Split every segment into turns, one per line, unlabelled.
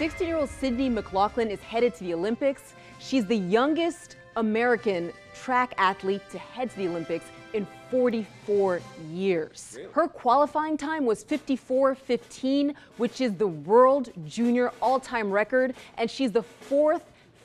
16-year-old Sydney McLaughlin is headed to the Olympics. She's the youngest American track athlete to head to the Olympics in 44 years. Really? Her qualifying time was 54:15, which is the world junior all-time record, and she's the fourth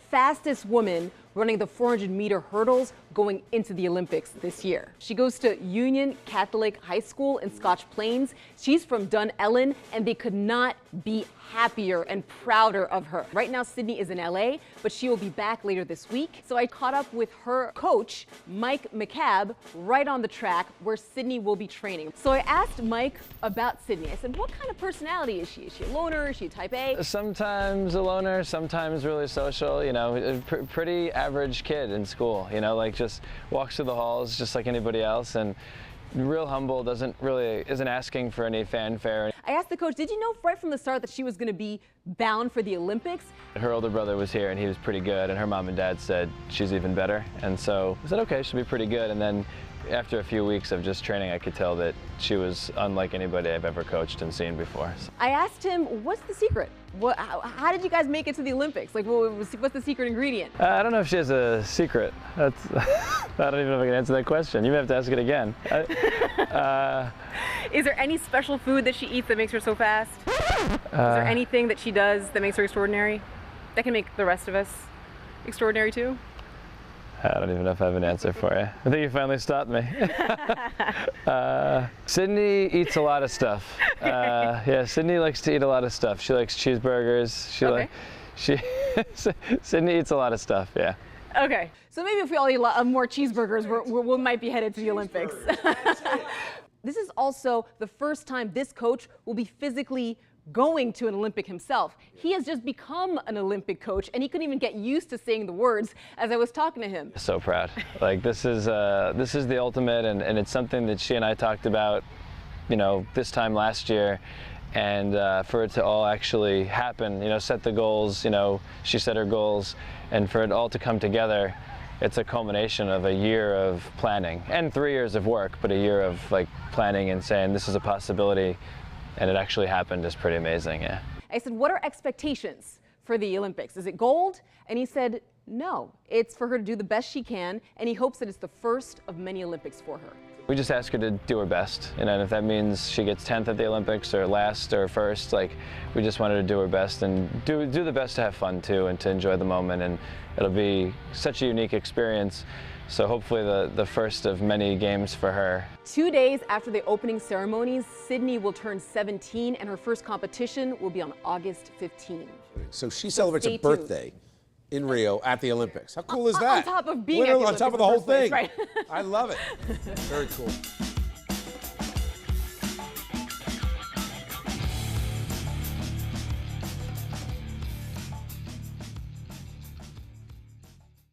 fastest woman running the 400-meter hurdles going into the Olympics this year. She goes to Union Catholic High School in Scotch Plains. She's from Dunellen, and they could not be happier and prouder of her. Right now, Sydney is in LA, but she will be back later this week. So I caught up with her coach, Mike McCabe, right on the track where Sydney will be training. So I asked Mike about Sydney. I said, what kind of personality is she? Is she a loner? Is she a type A?
Sometimes a loner, sometimes really social, you know, a pretty average kid in school, you know, like just walks through the halls just like anybody else, and real humble, isn't asking for any fanfare.
I asked the coach, did you know right from the start that she was going to be bound for the Olympics?
Her older brother was here and he was pretty good, and her mom and dad said she's even better, and so I said okay, she'll be pretty good. And then after a few weeks of just training, I could tell that she was unlike anybody I've ever coached and seen before.
I asked him, what's the secret? How did you guys make it to the Olympics? Like, what's the secret ingredient?
I don't know if she has a secret. I don't even know if I can answer that question. You may have to ask it again.
Is there any special food that she eats that makes her so fast? Is there anything that she does that makes her extraordinary? That can make the rest of us extraordinary too?
I don't even know if I have an answer for you. I think you finally stopped me. Sydney eats a lot of stuff. Yeah, Sydney likes to eat a lot of stuff. She likes cheeseburgers. Sydney eats a lot of stuff, yeah.
Okay, so maybe if we all eat more cheeseburgers, we might be headed to the Olympics. This is also the first time this coach will be physically going to an Olympic himself. He has just become an Olympic coach, and he couldn't even get used to saying the words as I was talking to him.
So proud. Like, this is the ultimate, and it's something that she and I talked about, you know, this time last year, and for it to all actually happen, you know, set the goals, you know, she set her goals, and for it all to come together, it's a culmination of a year of planning and 3 years of work, but a year of like planning and saying this is a possibility. And it actually happened is pretty amazing, yeah.
I said, what are expectations for the Olympics? Is it gold? And he said, no, it's for her to do the best she can, and he hopes that it's the first of many Olympics for her.
We just ask her to do her best, you know, and if that means she gets 10th at the Olympics or last or first, like, we just want her to do her best and do the best to have fun too and to enjoy the moment, and it'll be such a unique experience. So hopefully the first of many games for her.
2 days after the opening ceremonies, Sydney will turn 17, and her first competition will be on August 15.
So she celebrates a birthday in Rio at the Olympics. How cool is that?
On top of being at the Olympics,
on top of the whole thing.
Right.
I love it. Very cool.